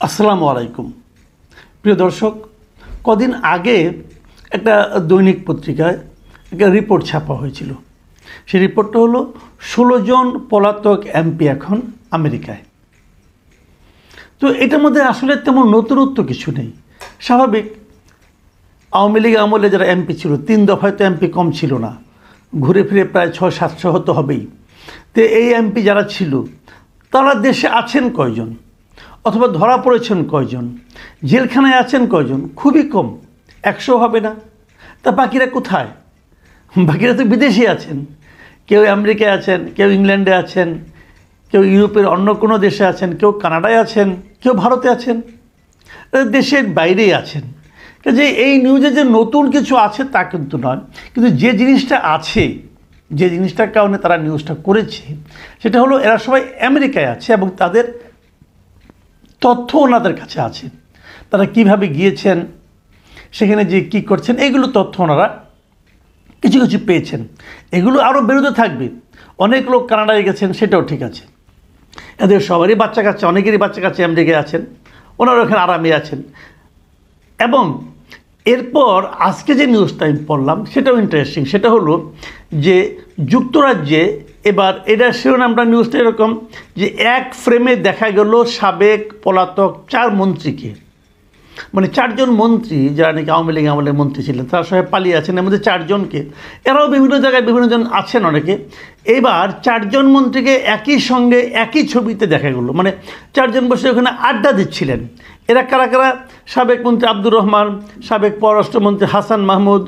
আসসালামু আলাইকুম প্রিয় দর্শক, কদিন আগে একটা দৈনিক পত্রিকায় একটা রিপোর্ট ছাপা হয়েছিল। সেই রিপোর্টটা হলো 16 জন পলাতক এমপি এখন আমেরিকায়। তো এটার মধ্যে আসলে তেমন নতুনত্ব কিছু নেই। স্বাভাবিক, আওয়ামী লীগ আমলে যারা এমপি ছিল 3 দফায় তো এমপি কম ছিল না, ঘুরে ফিরে প্রায় 600-700 হতে হবেই। তো এই এমপি যারা ছিল তারা দেশে আছেন কয়জন, অথবা ধরা পড়েছেন কয়জন, জেলখানায় আছেন কয়জন? খুবই কম, 100 হবে না। তা বাকিরা কোথায়? বাকিরা তো বিদেশে আছেন। কেউ আমেরিকায় আছেন, কেউ ইংল্যান্ডে আছেন, কেউ ইউরোপের অন্য কোনো দেশে আছেন, কেউ কানাডায় আছেন, কেউ ভারতে আছেন, দেশের বাইরেই আছেন। যে এই নিউজে যে নতুন কিছু আছে তা কিন্তু নয়, কিন্তু যে জিনিসটা আছে, যে জিনিসটার কারণে তারা নিউজটা করেছে সেটা হলো এরা সবাই আমেরিকায় আছে এবং তাদের তথ্য ওনাদের কাছে আছে। তারা কিভাবে গিয়েছেন, সেখানে যে কী করছেন, এইগুলো তথ্য ওনারা কিছু কিছু পেয়েছেন। এগুলো আরও বেরোতে থাকবে। অনেক লোক কানাডায় গেছেন, সেটাও ঠিক আছে। এদের সবারই বাচ্চা কাচ্চা, অনেকেরই বাচ্চা কাচ্চা আমেরিকায় আছেন, ওনারা ওখানে আরামে আছেন। এবং এরপর আজকে যে নিউজটা আমি পড়লাম সেটাও ইন্টারেস্টিং। সেটা হলো যে যুক্তরাজ্যে এবার এটা শিরোনামটা নিউজটা এরকম যে এক ফ্রেমে দেখা গেল সাবেক পলাতক 4 মন্ত্রীকে, মানে 4 জন মন্ত্রী যারা নাকি আওয়ামী লীগ আমলের মন্ত্রী ছিলেন তারা সবাই পালিয়ে আছেন। এর মধ্যে 4 জনকে, এরাও বিভিন্ন জায়গায় বিভিন্ন জন আছেন অনেকে। এবার 4 জন মন্ত্রীকে একই সঙ্গে একই ছবিতে দেখা গেল, মানে 4 জন বসে ওখানে আড্ডা দিচ্ছিলেন। এরা কারা কারা? সাবেক মন্ত্রী আব্দুর রহমান, সাবেক পররাষ্ট্রমন্ত্রী হাসান মাহমুদ,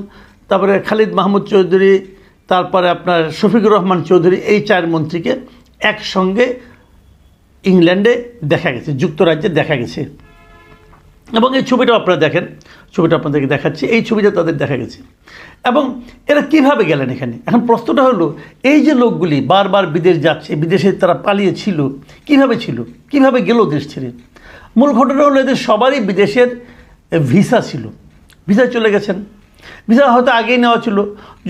তারপরে খালিদ মাহমুদ চৌধুরী, তারপরে আপনার শফিকুর রহমান চৌধুরী। এই 4 মন্ত্রীকে একসঙ্গে ইংল্যান্ডে দেখা গেছে, যুক্তরাজ্যে দেখা গেছে। এবং এই ছবিটাও আপনারা দেখেন, ছবিটা আপনাদেরকে দেখাচ্ছি। এই ছবিটা তাদের দেখা গেছে। এবং এরা কিভাবে গেলেন এখানে? এখন প্রশ্নটা হলো, এই যে লোকগুলি বারবার বিদেশ যাচ্ছে, বিদেশে তারা পালিয়ে ছিল, কিভাবে ছিল, কিভাবে গেল দেশ ছেড়ে? মূল ঘটনা হলো এদের সবারই বিদেশের ভিসা ছিল, ভিসায় চলে গেছেন। ভিসা হয়তো আগেই নেওয়া ছিল,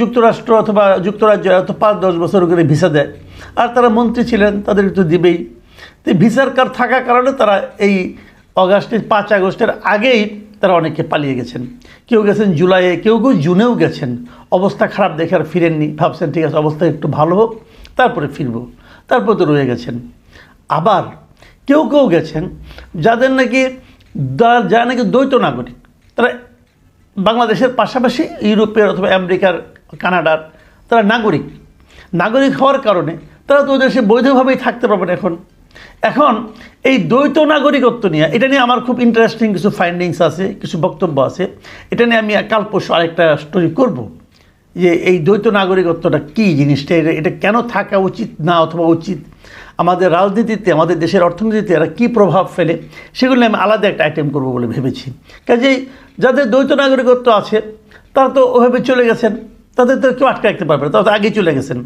যুক্তরাষ্ট্র অথবা যুক্তরাজ্য হয়তো 5-10 বছর করে ভিসা দেয়, আর তারা মন্ত্রী ছিলেন, তাদের তো দিবেই। তো ভিসার কার্ড থাকার কারণে তারা এই 5 আগস্টের আগেই তারা অনেকে পালিয়ে গেছেন। কেউ গেছেন জুলাইয়ে, কেউ কেউ জুনেও গেছেন। অবস্থা খারাপ দেখে আর ফিরেননি, ভাবছেন ঠিক আছে অবস্থা একটু ভালো হোক তারপরে ফিরবো, তারপরে তো রয়ে গেছেন। আবার কেউ কেউ গেছেন যাদের নাকি যারা নাকি দ্বৈত নাগরিক, তারা বাংলাদেশের পাশাপাশি ইউরোপের অথবা আমেরিকার, কানাডার তারা নাগরিক হওয়ার কারণে তারা তো দেশে বৈধভাবেই থাকতে পারবেন। এখন এই দ্বৈত নাগরিকত্ব নিয়ে, এটা নিয়ে আমার খুব ইন্টারেস্টিং কিছু ফাইন্ডিংস আছে, কিছু বক্তব্য আছে। এটা নিয়ে আমি কাল পরশু আরেকটা স্টোরি করব, যে এই দ্বৈত নাগরিকত্বটা কী জিনিসটা, এটা কেন থাকা উচিত না অথবা উচিত, আমাদের রাজনীতিতে, আমাদের দেশের অর্থনীতিতে এরা কী প্রভাব ফেলে, সেগুলো আমি আলাদা একটা আইটেম করব বলে ভেবেছি। কাজেই যাদের দ্বৈত নাগরিকত্ব আছে তারা তো ওভাবে চলে গেছেন, তাদের তো কেউ আটকে রাখতে পারবে না, তারা তো আগেই চলে গেছেন।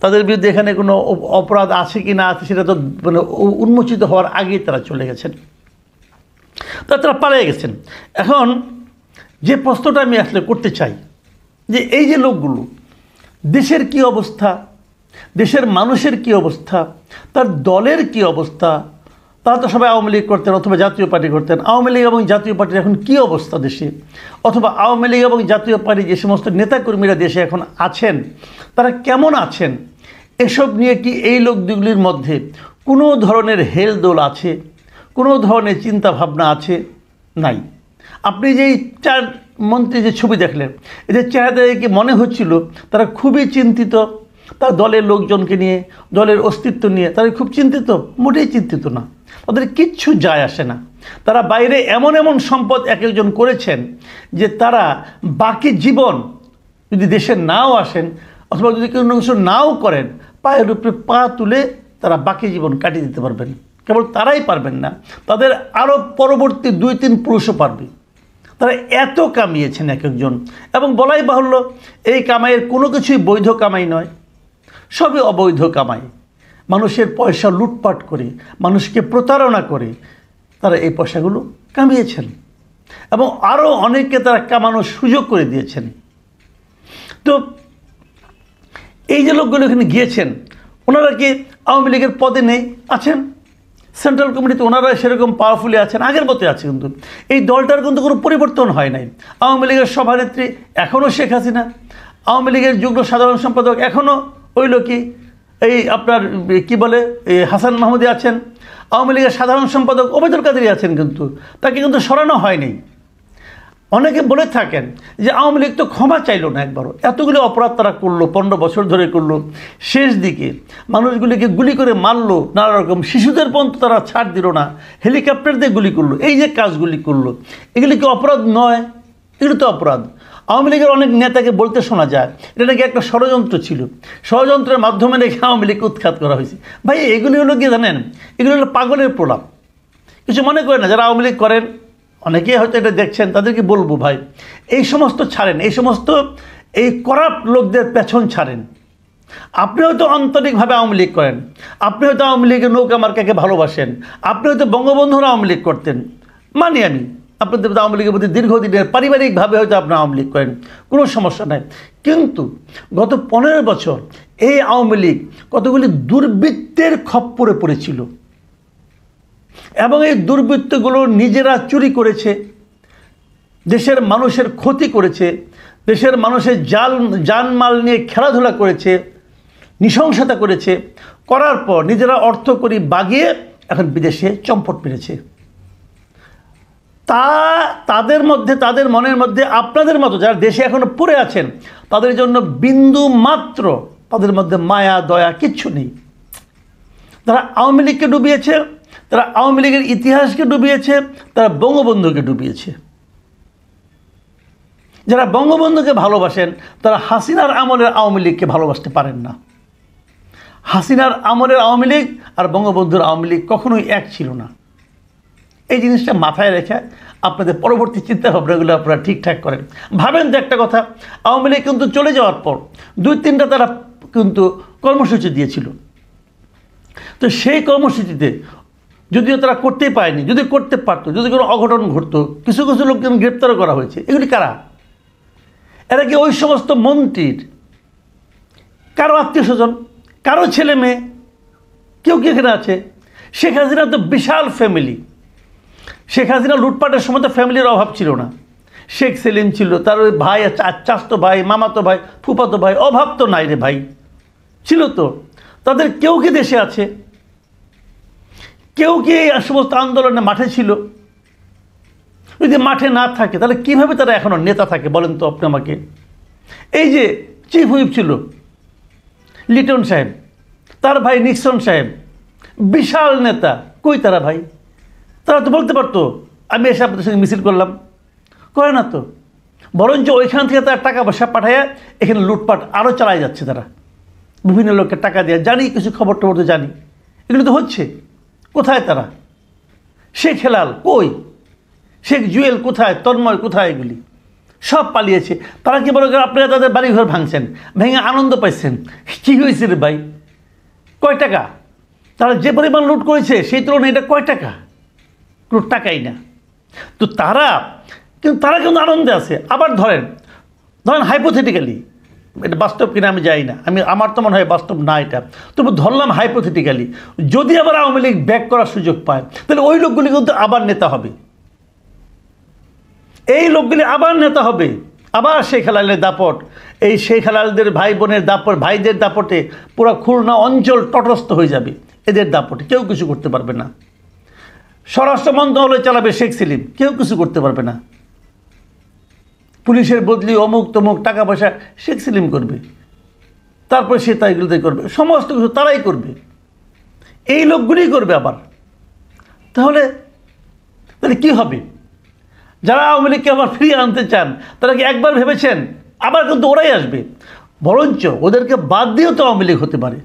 তাদের বিরুদ্ধে এখানে কোনো অপরাধ আছে কি না আছে সেটা তো মানে উন্মোচিত হওয়ার আগেই তারা চলে গেছেন, তারা পালিয়ে গেছেন। এখন যে প্রশ্নটা আমি আসলে করতে চাই, যে এই যে লোকগুলো, দেশের কি অবস্থা, দেশের মানুষের কি অবস্থা, তার দলের কি অবস্থা? তারা তো সবাই আওয়ামী লীগ করতেন অথবা জাতীয় পার্টি করতেন। আওয়ামী লীগ এবং জাতীয় পার্টির এখন কি অবস্থা দেশে, অথবা আওয়ামী লীগ এবং জাতীয় পার্টির যে সমস্ত নেতাকর্মীরা দেশে এখন আছেন তারা কেমন আছেন? এসব নিয়ে কি এই লোকগুলির মধ্যে কোনো ধরনের হেলদোল আছে, কোনো ধরনের চিন্তা ভাবনা আছে? নাই। আপনি যেই 4 মন্ত্রী যে ছবি দেখলেন, এদের চেহারা দেখে মনে হচ্ছিল তারা খুবই চিন্তিত, তার দলের লোকজনকে নিয়ে, দলের অস্তিত্ব নিয়ে তারা খুব চিন্তিত। মোটেই চিন্তিত না, তাদের কিচ্ছু যায় আসে না। তারা বাইরে এমন এমন সম্পদ এক একজন করেছেন যে তারা বাকি জীবন যদি দেশে নাও আসেন অথবা যদি কোনো কিছু নাও করেন, পায়ের উপরে পা তুলে তারা বাকি জীবন কাটিয়ে দিতে পারবেন। কেবল তারাই পারবেন না, তাদের আরও পরবর্তী 2-3 পুরুষও পারবে। তারা এত কামিয়েছেন এক একজন, এবং বলাই বাহুল্য এই কামাইয়ের কোনো কিছুই বৈধ কামাই নয়, সবই অবৈধ কামাই। মানুষের পয়সা লুটপাট করে, মানুষকে প্রতারণা করে তারা এই পয়সাগুলো কামিয়েছেন, এবং আরও অনেককে তারা কামানোর সুযোগ করে দিয়েছেন। তো এই যে লোকগুলো এখানে গিয়েছেন, ওনারা কি আওয়ামী লীগের পদে নেই? আছেন। সেন্ট্রাল কমিটিতে ওনারা সেরকম পাওয়ারফুলি আছেন, আগের মতোই আছে, কিন্তু এই দলটার কিন্তু কোনো পরিবর্তন হয় নাই। আওয়ামী লীগের সভানেত্রী এখনও শেখ হাসিনা, আওয়ামী লীগের যুগ্ম সাধারণ সম্পাদক এখনও ওই লোকই, এই আপনার কি বলে এই হাসান মাহমুদি আছেন, আওয়ামী লীগের সাধারণ সম্পাদক ওবায়দুল কাদেরই আছেন, কিন্তু তাকে কিন্তু সরানো হয়নি। অনেকে বলে থাকেন যে আওয়ামী লীগ তো ক্ষমা চাইল না একবারও, এতগুলো অপরাধ তারা করলো, 15 বছর ধরে করলো, শেষ দিকে মানুষগুলিকে গুলি করে মারলো, নানা রকম শিশুদের পর্যন্ত তারা ছাড় দিল না, হেলিকপ্টার দিয়ে গুলি করলো, এই যে কাজগুলি করলো এগুলি কি অপরাধ নয়? এগুলো তো অপরাধ। আওয়ামী লীগের অনেক নেতাকে বলতে শোনা যায় এটা নাকি একটা ষড়যন্ত্র ছিল, ষড়যন্ত্রের মাধ্যমে নাকি আওয়ামী লীগকে উৎখাত করা হয়েছে। ভাই এগুলি হলো কি জানেন, এগুলি হলো পাগলের প্রলাপ। কিছু মনে করেন না যারা আওয়ামী লীগ করেন, অনেকেই হয়তো এটা দেখছেন, তাদেরকে বলবো ভাই এই সমস্ত ছাড়েন, এই সমস্ত এই করাপ্ট লোকদের পেছন ছাড়েন। আপনি হয়তো আন্তরিকভাবে আওয়ামী লীগ করেন, আপনি হয়তো আওয়ামী লীগের নৌকা মার্কাকে ভালোবাসেন, আপনি হয়তো বঙ্গবন্ধুর আওয়ামী লীগ করতেন, মানি আমি, আপনাদের আওয়ামী লীগের প্রতি দীর্ঘদিনের পারিবারিকভাবে হয়তো আপনি আওয়ামী লীগ করেন, কোনো সমস্যা নাই। কিন্তু গত 15 বছর এই আওয়ামী লীগ কতগুলি দুর্বৃত্তের খপ্পরে পড়েছিল, এবং এই দুর্বৃত্তগুলো নিজেরা চুরি করেছে, দেশের মানুষের ক্ষতি করেছে, দেশের মানুষের জানমাল নিয়ে খেলাধুলা করেছে, নৃশংসতা করেছে, করার পর নিজেরা অর্থ করি বাগিয়ে এখন বিদেশে চম্পট মেরেছে। তাদের মধ্যে, তাদের মনের মধ্যে আপনাদের মতো যারা দেশে এখনো পড়ে আছেন তাদের জন্য বিন্দু মাত্র তাদের মধ্যে মায়া দয়া কিচ্ছু নেই। তারা আওয়ামী লীগকে ডুবিয়েছে, তারা আওয়ামী লীগের ইতিহাসকে ডুবিয়েছে, তারা বঙ্গবন্ধুকে ডুবিয়েছে। যারা বঙ্গবন্ধুকে ভালোবাসেন তারা হাসিনার আমলের আওয়ামী লীগকে ভালোবাসতে পারেন না। হাসিনার আমলের আওয়ামী লীগ আর বঙ্গবন্ধুর আওয়ামী লীগ কখনোই এক ছিল না। এই জিনিসটা মাথায় রেখে আপনাদের পরবর্তী চিন্তাভাবনাগুলো আপনারা ঠিকঠাক করেন। ভাবেন তো একটা কথা, আওয়ামী লীগ কিন্তু চলে যাওয়ার পর 2-3টা তারা কিন্তু কর্মসূচি দিয়েছিল, তো সেই কর্মসূচিতে যদিও তারা করতেই পারেনি, যদি করতে পারতো, যদি কোনো অঘটন ঘটতো, কিছু কিছু লোককে গ্রেপ্তারও করা হয়েছে। এগুলি কারা? এরা কি ওই সমস্ত মন্ত্রীর কারো আত্মীয় স্বজন, কারো ছেলে মেয়ে, কেউ কি এখানে আছে? শেখ হাসিনা তো বিশাল ফ্যামিলি। শেখ হাসিনা লুটপাটের সময় তো ফ্যামিলির অভাব ছিল না। শেখ সেলিম ছিল, তার ওই ভাই, চাচাতো ভাই, মামাতো ভাই, ফুফাতো ভাই, অভাব তো নাই রে ভাই, ছিল তো। তাদের কেউ কি দেশে আছে? কেউ কি এই সমস্ত আন্দোলনে মাঠে ছিল? যদি মাঠে না থাকে তাহলে কীভাবে তারা এখনও নেতা থাকে বলেন তো আপনি আমাকে। এই যে চিফ হুইপ ছিল লিটন সাহেব, তার ভাই নিক্সন সাহেব, বিশাল নেতা, কই তারা ভাই? তারা তো বলতে পারতো আমি এসে আপনাদের সঙ্গে মিছিল করলাম, করে না তো। বরঞ্চ ওইখান থেকে তারা টাকা পয়সা পাঠাইয়া এখানে লুটপাট আরও চালাই যাচ্ছে। তারা বিভিন্ন লোককে টাকা দিয়ে, জানি কিছু খবর টবর তো জানি, এগুলো তো হচ্ছে। কোথায় তারা? শেখ হেলাল কই? শেখ জুয়েল কোথায়? তন্ময় কোথায়? এগুলি সব পালিয়েছে। তারা কি বলে আপনারা তাদের বাড়িঘর ভাঙছেন, ভেঙে আনন্দ পাইছেন। কী হয়েছে রে ভাই? কয় টাকা? তারা যে পরিমাণ লুট করেছে সেই তুলনায় এটা কয় টাকা? কোনো টাকাই না। তো তারা কিন্তু আনন্দে আছে। আবার ধরেন হাইপোথেটিক্যালি, এটা বাস্তব কিনা আমি যাই না, আমার তো মনে হয় বাস্তব না এটা, তবু ধরলাম হাইপোথেটিক্যালি, যদি আবার আওয়ামী লীগ ব্যাক করার সুযোগ পায় তাহলে ওই লোকগুলি কিন্তু আবার নেতা হবে। এই লোকগুলি আবার নেতা হবে, আবার শেখ হেলালের দাপট, এই শেখ হেলালদের ভাই বোনের দাপট, ভাইদের দাপটে পুরো খুলনা অঞ্চল তটস্থ হয়ে যাবে। এদের দাপটে কেউ কিছু করতে পারবে না। স্বরাষ্ট্র মন্ত্রণালয় চালাবে শেখ সেলিম, কেউ কিছু করতে পারবে না। পুলিশের বদলি অমুক তমুক টাকা পয়সা শেখ সেলিম করবে, তারপরে সে তাইগুলোতে করবে, সমস্ত কিছু তারাই করবে, এই লোকগুলিই করবে আবার। তাহলে কি হবে? যারা আওয়ামী লীগকে আবার ফিরিয়ে আনতে চান তারা কি একবার ভেবেছেন? আবার কিন্তু ওরাই আসবে। বরঞ্চ ওদেরকে বাদ দিয়েও তো আওয়ামী লীগ হতে পারে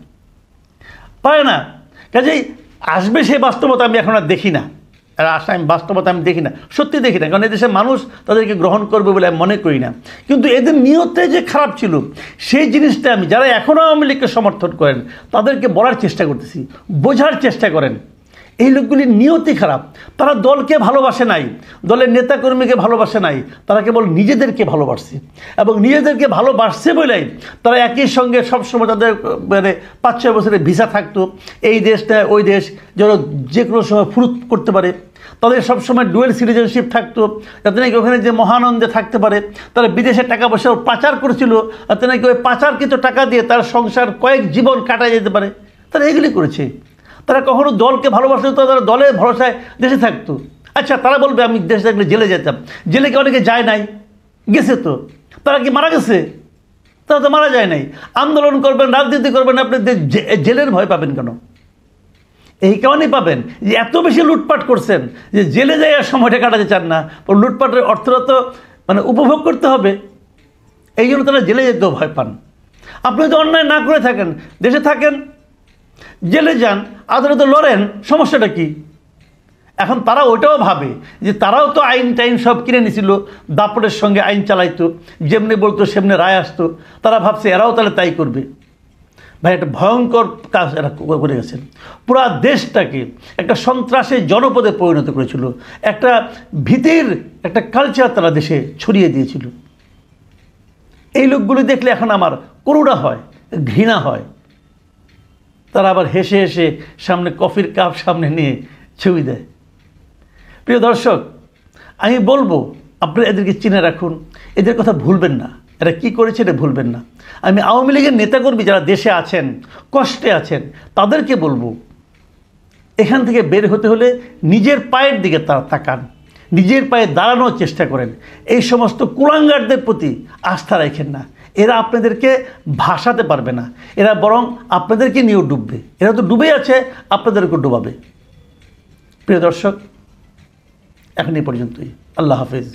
না। কাজেই আসবে সেই বাস্তবতা আমি এখন আর দেখি না, আর বাস্তবতা আমি দেখি না, সত্যি দেখি না। কারণ এদেশের মানুষ তাদেরকে গ্রহণ করবে বলে আমি মনে করি না। কিন্তু এদের নিয়তে যে খারাপ ছিল সেই জিনিসটা আমি, যারা এখনও আওয়ামী লীগকে সমর্থন করেন তাদেরকে বলার চেষ্টা করতেছি, বোঝার চেষ্টা করেন। এই লোকগুলির নিয়তি খারাপ। তারা দলকে ভালোবাসে নাই, দলের নেতাকর্মীকে ভালোবাসে নাই, তারা কেবল নিজেদেরকে ভালোবাসছে। এবং নিজেদেরকে ভালোবাসছে বলেই তারা একই সঙ্গে সবসময় তাদের মানে 5-6 বছরের ভিসা থাকতো, এই দেশ না ওই দেশ যেন যে কোনো সময় ফুরুত করতে পারে। তাদের সবসময় ডুয়েল সিটিজেনশিপ থাকতো, যাতে নাকি ওখানে যে মহানন্দে থাকতে পারে। তারা বিদেশে টাকা পয়সা পাচার করেছিল, যাতে নাকি ওই পাচারকৃত টাকা দিয়ে তার সংসার কয়েক জীবন কাটায় যেতে পারে। তারা এগুলি করেছে। তারা কখনো দলকে ভালোবাসতো, তারা দলের ভরসায় দেশে থাকতো। আচ্ছা, তারা বলবে আমি দেশে থাকলে জেলে যেতাম। জেলে কি অনেকে যায় নাই? গেছে তো। তারা কি মারা গেছে? তারা তো মারা যায় নাই। আন্দোলন করবেন, রাজনীতি করবেন, আপনি জেলের ভয় পাবেন কেন? এই কারণেই পাবেন যে এত বেশি লুটপাট করছেন যে জেলে যাই আর সময়টা কাটাতে চান না। লুটপাটের অর্থটা তো মানে উপভোগ করতে হবে, এই জন্য তারা জেলে যেতেও ভয় পান। আপনি যদি অন্যায় না করে থাকেন, দেশে থাকেন, জেলে যান, আদালতে লড়েন, সমস্যাটা কি? এখন তারা ওইটাও ভাবে যে তারাও তো আইন টাইন সব কিনে নিছিল, দাপটের সঙ্গে আইন চালাইতো, যেমনি বলতো সেমনি রায় আসতো। তারা ভাবছে এরাও তাহলে তাই করবে। ভাই, একটা ভয়ঙ্কর কাজ এরা করে গেছেন। পুরা দেশটাকে একটা সন্ত্রাসের জনপদে পরিণত করেছিল। একটা ভীতির একটা কালচার তারা দেশে ছড়িয়ে দিয়েছিল। এই লোকগুলি দেখলে এখন আমার করুণা হয়, ঘৃণা হয়। তারা আবার হেসে হেসে সামনে কফির কাপ সামনে নিয়ে ছবি দেয়। প্রিয় দর্শক, আমি বলবো আপনারা এদেরকে চিনে রাখুন, এদের কথা ভুলবেন না। এরা কী করেছে এটা ভুলবেন না। আমি আওয়ামী লীগের নেতাকর্মী যারা দেশে আছেন, কষ্টে আছেন, তাদেরকে বলবো এখান থেকে বের হতে হলে নিজের পায়ের দিকে তারা তাকান, নিজের পায়ে দাঁড়ানোর চেষ্টা করেন। এই সমস্ত কুলাঙ্গারদের প্রতি আস্থা রাখেন না। এরা আপনাদেরকে ভাসাতে পারবে না, এরা বরং আপনাদেরকে নিয়েও ডুববে। এরা তো ডুবে আছে, আপনাদেরকেও ডুবাবে। প্রিয় দর্শক, এখন এই পর্যন্তই। আল্লাহ হাফেজ।